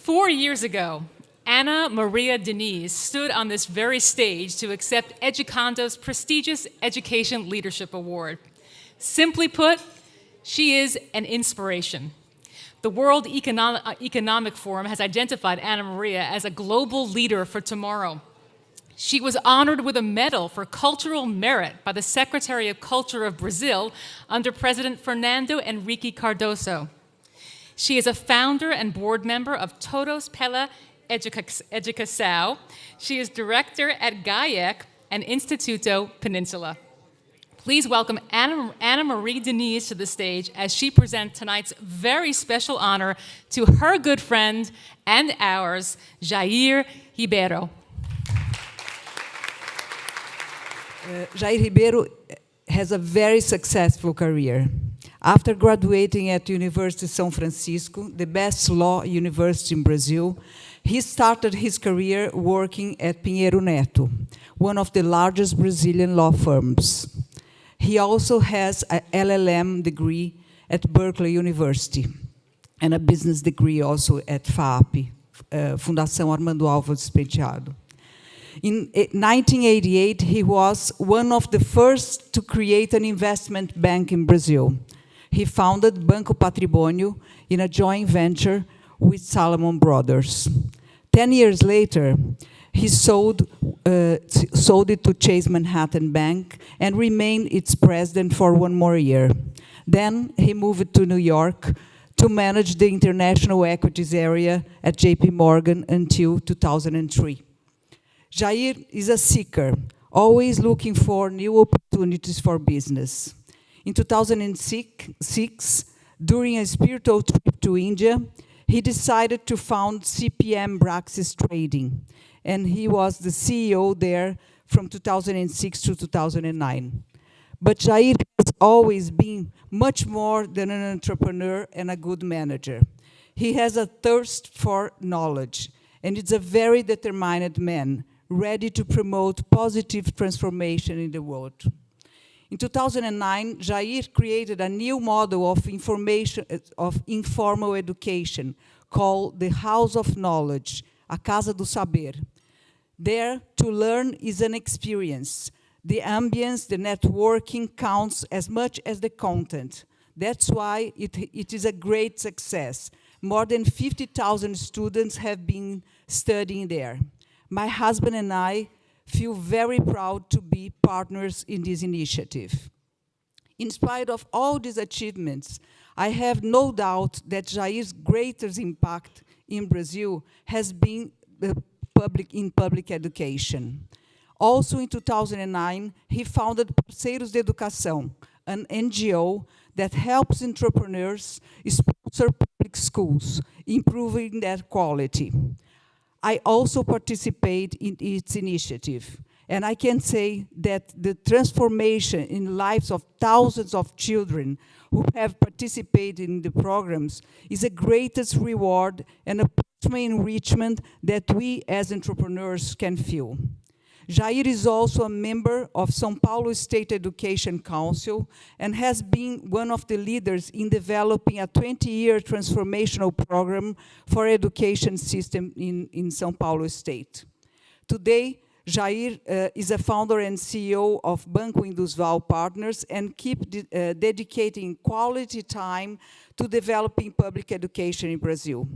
4 years ago, Ana Maria Diniz stood on this very stage to accept Educando's prestigious Education Leadership Award. Simply put, she is an inspiration. The World Economic Forum has identified Ana Maria as a global leader for tomorrow. She was honored with a medal for cultural merit by the Secretary of Culture of Brazil under President Fernando Henrique Cardoso. She is a founder and board member of Todos pela Educação. She is director at GAIEC and Instituto Peninsula. Please welcome Ana Maria Diniz to the stage as she presents tonight's very special honor to her good friend and ours, Jair Ribeiro. Jair Ribeiro has a very successful career. After graduating at University of São Francisco, the best law university in Brazil, he started his career working at Pinheiro Neto, one of the largest Brazilian law firms. He also has an LLM degree at Berkeley University and a business degree also at FAP, Fundação Armando Álvares Penteado. In 1988, he was one of the first to create an investment bank in Brazil. He founded Banco Patrimônio in a joint venture with Salomon Brothers. 10 years later, he sold it to Chase Manhattan Bank and remained its president for one more year. Then he moved to New York to manage the international equities area at JP Morgan until 2003. Jair is a seeker, always looking for new opportunities for business. In 2006, during a spiritual trip to India, he decided to found CPM Braxis Trading, and he was the CEO there from 2006 to 2009. But Jair has always been much more than an entrepreneur and a good manager. He has a thirst for knowledge, and is a very determined man, ready to promote positive transformation in the world. In 2009, Jair created a new model of informal education called the House of Knowledge, a Casa do Saber. There, to learn is an experience. The ambience, the networking counts as much as the content. That's why it is a great success. More than 50,000 students have been studying there. My husband and I feel very proud to be partners in this initiative. In spite of all these achievements, I have no doubt that Jair's greatest impact in Brazil has been in public education. Also in 2009, he founded Parceiros de Educação, an NGO that helps entrepreneurs sponsor public schools, improving their quality. I also participate in its initiative. And I can say that the transformation in lives of thousands of children who have participated in the programs is the greatest reward and a personal enrichment that we as entrepreneurs can feel. Jair is also a member of São Paulo State Education Council and has been one of the leaders in developing a 20-year transformational program for education system in São Paulo State. Today, Jair is a founder and CEO of Banco Indusval Partners and keep dedicating quality time to developing public education in Brazil.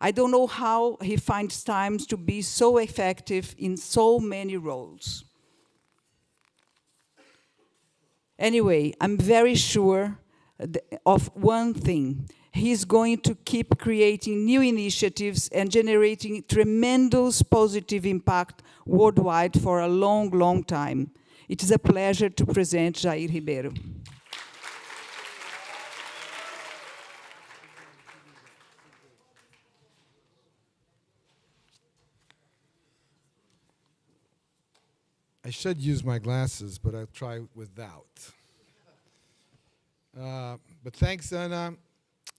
I don't know how he finds time to be so effective in so many roles. Anyway, I'm very sure of one thing. He's going to keep creating new initiatives and generating tremendous positive impact worldwide for a long, long time. It is a pleasure to present Jair Ribeiro. I should use my glasses, but I'll try without. But thanks, Ana,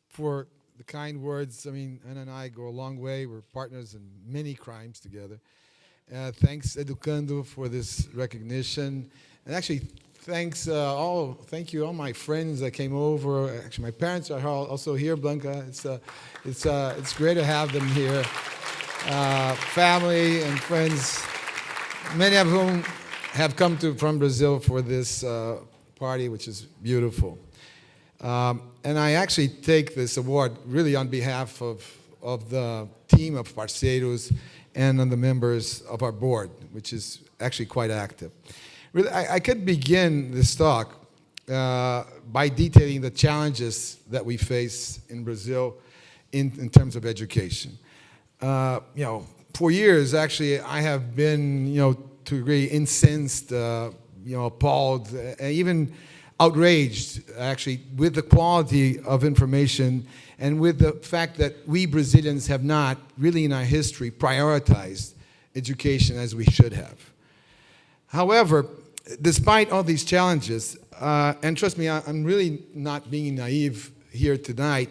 for the kind words. I mean, Ana and I go a long way. We're partners in many crimes together. Thanks, Educando, for this recognition. And actually, Thanks, thank you, all my friends that came over. Actually, my parents are also here, Blanca. It's great to have them here. Family and friends, many of whom have come from Brazil for this party, which is beautiful. And I actually take this award really on behalf of the team of Parceiros and on the members of our board, which is actually quite active. Really, I could begin this talk by detailing the challenges that we face in Brazil in terms of education. For years, actually, I have been, to a degree, incensed, appalled, and even outraged, actually, with the quality of information and with the fact that we Brazilians have not, really in our history, prioritized education as we should have. However, despite all these challenges, and trust me, I'm really not being naive here tonight,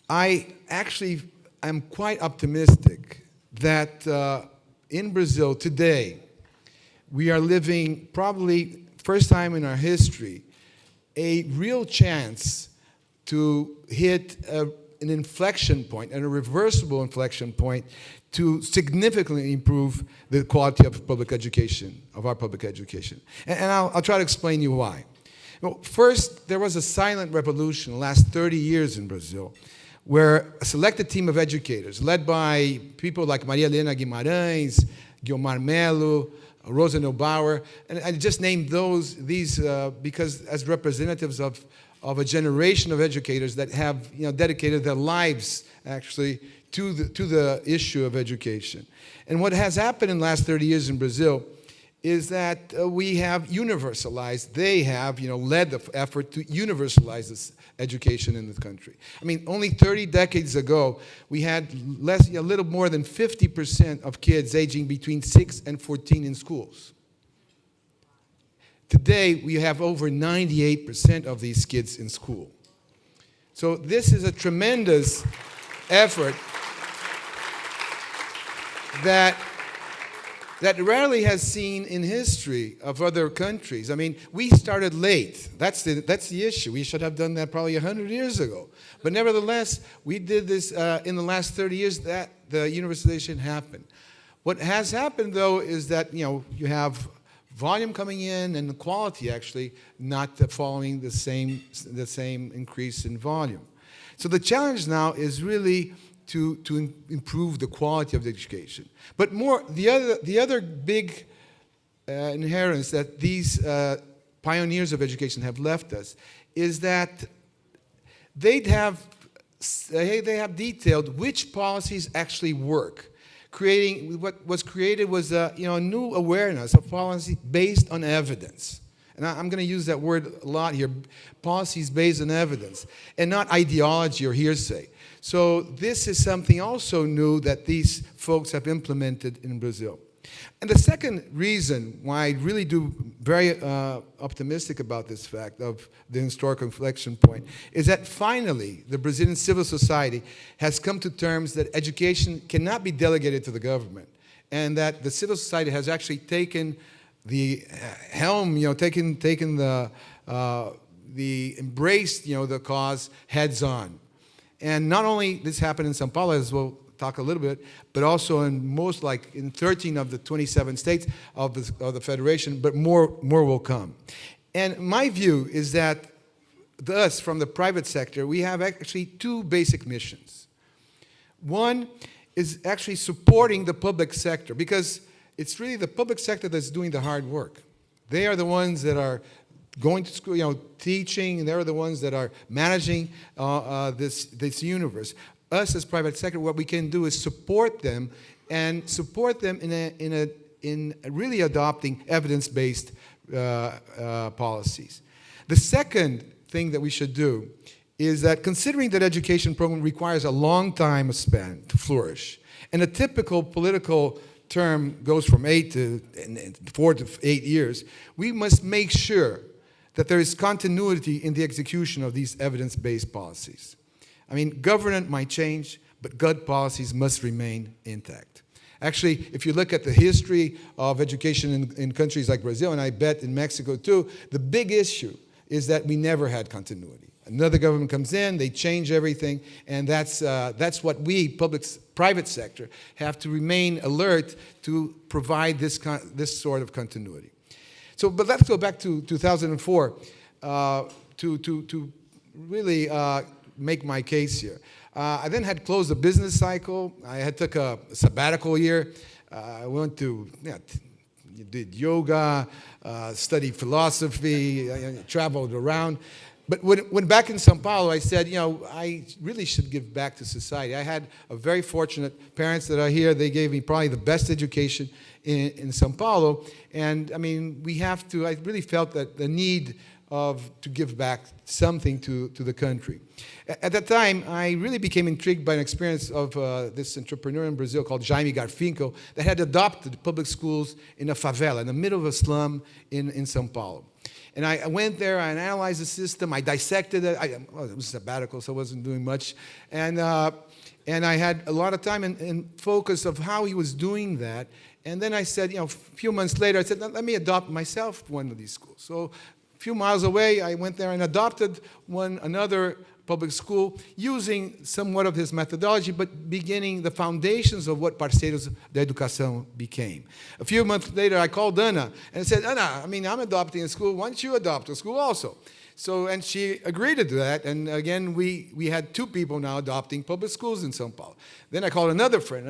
I actually am quite optimistic that in Brazil today, we are living probably first time in our history, a real chance to hit an inflection point, and a reversible inflection point, to significantly improve the quality of public education, of our public education. And I'll try to explain you why. Well, first, there was a silent revolution the last 30 years in Brazil, where a selected team of educators, led by people like Maria Helena Guimarães, Guilmar Melo, Rosa Neubauer, and I just named these because as representatives of a generation of educators that have dedicated their lives actually to the issue of education. And what has happened in the last 30 years in Brazil is that we have universalized, they have led the effort to universalize this education in the country. I mean, only 30 decades ago, we had a little more than 50% of kids aging between 6 and 14 in schools. Today, we have over 98% of these kids in school. So this is a tremendous effort that rarely has seen in history of other countries. I mean, we started late. That's the issue. We should have done that probably 100 years ago. But nevertheless, we did this in the last 30 years that the universalization happened. What has happened, though, is that you have volume coming in and the quality actually not following the same increase in volume. So the challenge now is really to improve the quality of the education. But the other big inheritance that these pioneers of education have left us is that they have detailed which policies actually work. What was created was a new awareness of policy based on evidence. And I'm going to use that word a lot here, policies based on evidence, and not ideology or hearsay. So this is something also new that these folks have implemented in Brazil. And the second reason why I really do very optimistic about this fact of the historical inflection point is that finally the Brazilian civil society has come to terms that education cannot be delegated to the government, and that the civil society has actually taken the helm, embraced the cause heads on. And not only this happened in São Paulo, as we'll talk a little bit, but also in 13 of the 27 states of the Federation, but more will come. And my view is that us, from the private sector, we have actually two basic missions. One is actually supporting the public sector, because it's really the public sector that's doing the hard work. They are the ones that are going to school, teaching, and they're the ones that are managing this universe. Us as private sector, what we can do is support them, and support them in really adopting evidence-based policies. The second thing that we should do is that, considering that education program requires a long time span to flourish, and a typical political term goes from 4 to 8 years, we must make sure that there is continuity in the execution of these evidence-based policies. I mean, government might change, but good policies must remain intact. Actually, if you look at the history of education in countries like Brazil, and I bet in Mexico too, the big issue is that we never had continuity. Another government comes in, they change everything, and that's what we, private sector, have to remain alert to provide this sort of continuity. So, but let's go back to 2004 to really make my case here. I then had closed the business cycle. I had took a sabbatical year. I went to, did yoga, studied philosophy, traveled around. But when back in São Paulo, I said, I really should give back to society. I had a very fortunate parents that are here. They gave me probably the best education in São Paulo. And I mean, I really felt that the need to give back something to the country. At that time, I really became intrigued by an experience of this entrepreneur in Brazil called Jaime Garfinkel that had adopted public schools in a favela, in the middle of a slum in São Paulo. And I went there, I analyzed the system, I dissected it. It was sabbatical, so I wasn't doing much. And I had a lot of time and focus of how he was doing that. And then I said, a few months later, I said, let me adopt myself one of these schools. So a few miles away, I went there and adopted another public school using somewhat of his methodology, but beginning the foundations of what Parceiros da Educação became. A few months later, I called Ana and said, Ana, I'm adopting a school. Why don't you adopt a school also? So, and she agreed to that. And again, we had two people now adopting public schools in São Paulo. Then I called another friend,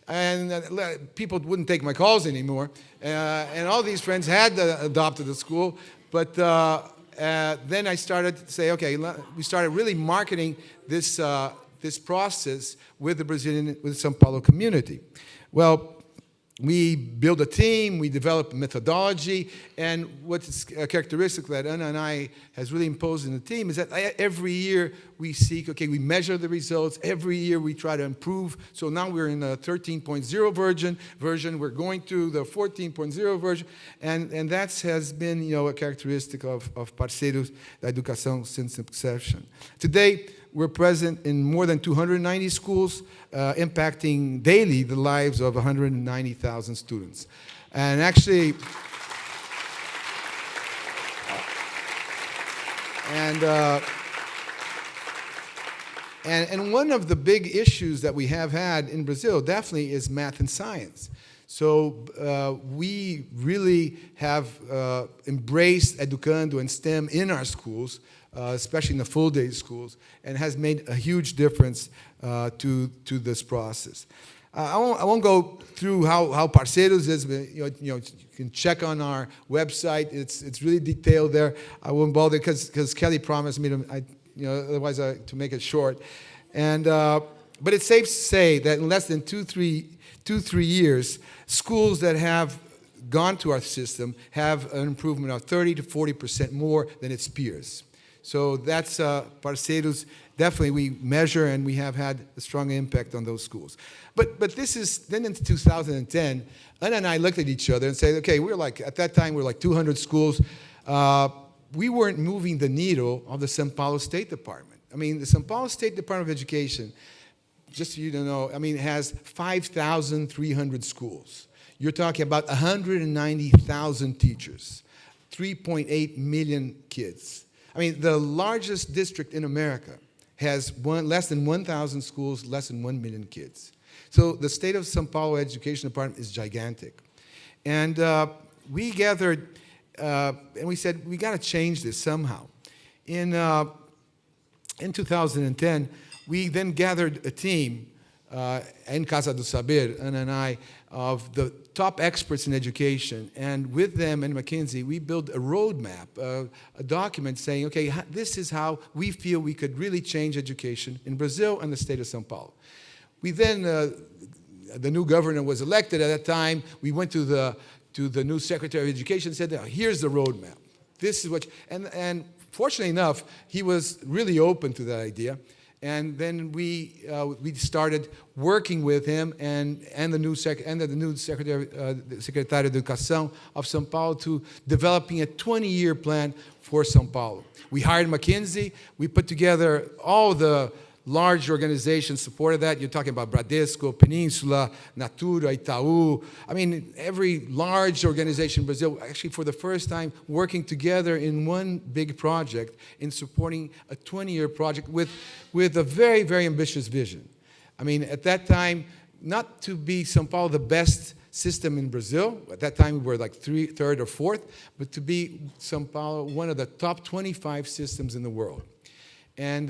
and people wouldn't take my calls anymore. And all these friends had adopted a school, but then I started to say, okay, we started really marketing this process with the São Paulo community. Well, we built a team, we developed a methodology, and what's characteristic that Ana and I has really imposed in the team is that every year we seek, we measure the results, every year we try to improve. So now we're in the 13.0 version, we're going to the 14.0 version, and that has been a characteristic of Parceiros da Educação since inception. Today, we're present in more than 290 schools, impacting daily the lives of 190,000 students. And actually, and one of the big issues that we have had in Brazil definitely is math and science. So we really have embraced Educando and STEM in our schools, especially in the full-day schools, and has made a huge difference to this process. I won't go through how Parceiros is. You can check on our website. It's really detailed there. I won't bother because Kelly promised me otherwise to make it short. And but it's safe to say that in less than 2-3 years, schools that have gone to our system have an improvement of 30 to 40% more than its peers. So that's Parceiros. Definitely, we measure and we have had a strong impact on those schools. But this is then in 2010. Ana and I looked at each other and said, okay, at that time we were like 200 schools. We weren't moving the needle of the São Paulo State Department. I mean, the São Paulo State Department of Education, just so you to know, has 5,300 schools. You're talking about 190,000 teachers, 3.8 million kids. The largest district in America has less than 1,000 schools, less than 1 million kids. So the state of São Paulo Education Department is gigantic. And we gathered, and we said, we got to change this somehow. In 2010, we then gathered a team in Casa do Saber, Ana and I, of the top experts in education. And with them and McKinsey, we built a roadmap, a document saying, okay, this is how we feel we could really change education in Brazil and the state of São Paulo. We then, the new governor was elected at that time. We went to the new Secretary of Education and said, here's the roadmap. This is what, and fortunately enough, he was really open to that idea. And then we started working with him and the new Secretary of Educação of São Paulo to developing a 20-year plan for São Paulo. We hired McKinsey. We put together all the large organizations supported that. You're talking about Bradesco, Peninsula, Natura, Itaú. I mean, every large organization in Brazil, actually for the first time, working together in one big project in supporting a 20-year project with a very, very ambitious vision. I mean, at that time, not to be São Paulo the best system in Brazil. At that time, we were like third or fourth, but to be São Paulo one of the top 25 systems in the world. And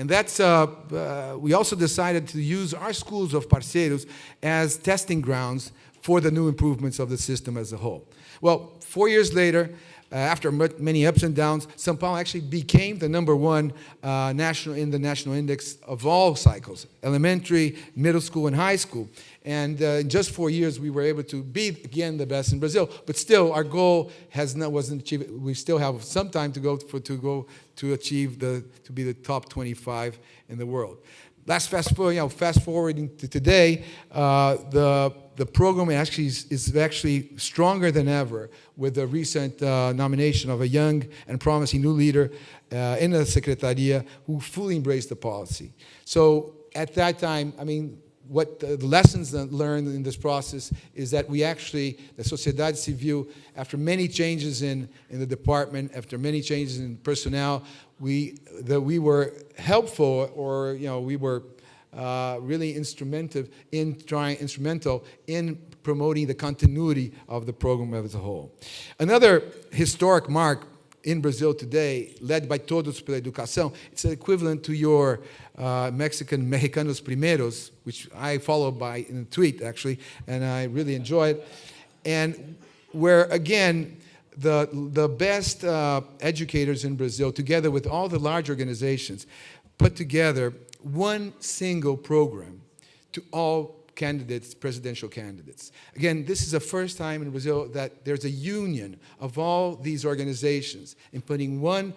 that's, we also decided to use our schools of Parceiros as testing grounds for the new improvements of the system as a whole. Well, 4 years later, after many ups and downs, São Paulo actually became the #1 in the national index of all cycles, elementary, middle school, and high school. And in just 4 years, we were able to be, again, the best in Brazil. But still, our goal wasn't achieved. We still have some time to go to achieve to be the top 25 in the world. Fast forwarding to today, the program is actually stronger than ever with the recent nomination of a young and promising new leader in the Secretaria who fully embraced the policy. So at that time, I mean, what the lessons learned in this process is that we actually, the Sociedade Civil, after many changes in the department, after many changes in personnel, we were helpful, or we were really instrumental in promoting the continuity of the program as a whole. Another historic mark in Brazil today, led by Todos pela Educação, it's equivalent to your Mexican Mexicanos Primeros, which I follow in a tweet, actually, and I really enjoy it. And where, again, the best educators in Brazil, together with all the large organizations, put together one single program to all candidates, presidential candidates. Again, this is the first time in Brazil that there's a union of all these organizations in putting one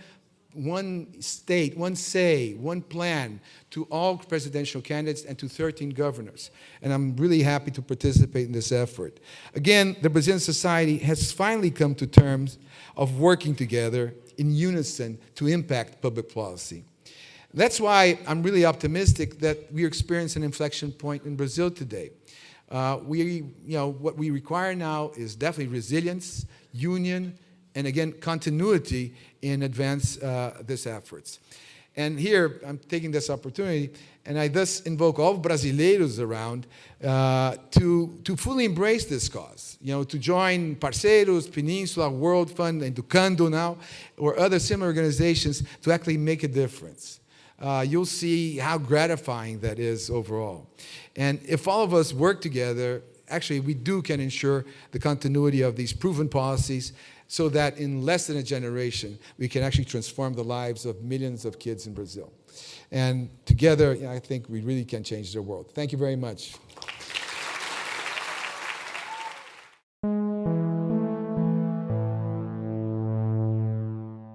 state, one say, one plan to all presidential candidates and to 13 governors. And I'm really happy to participate in this effort. Again, the Brazilian society has finally come to terms of working together in unison to impact public policy. That's why I'm really optimistic that we experience an inflection point in Brazil today. What we require now is definitely resilience, union, and again, continuity in advance these efforts. And here, I'm taking this opportunity, and I thus invoke all brasileiros around to fully embrace this cause, to join Parceiros, Peninsula, Worldfund, Educando now, or other similar organizations to actually make a difference. You'll see how gratifying that is overall. And if all of us work together, actually we can ensure the continuity of these proven policies so that in less than a generation, we can actually transform the lives of millions of kids in Brazil. And together, I think we really can change the world. Thank you very much.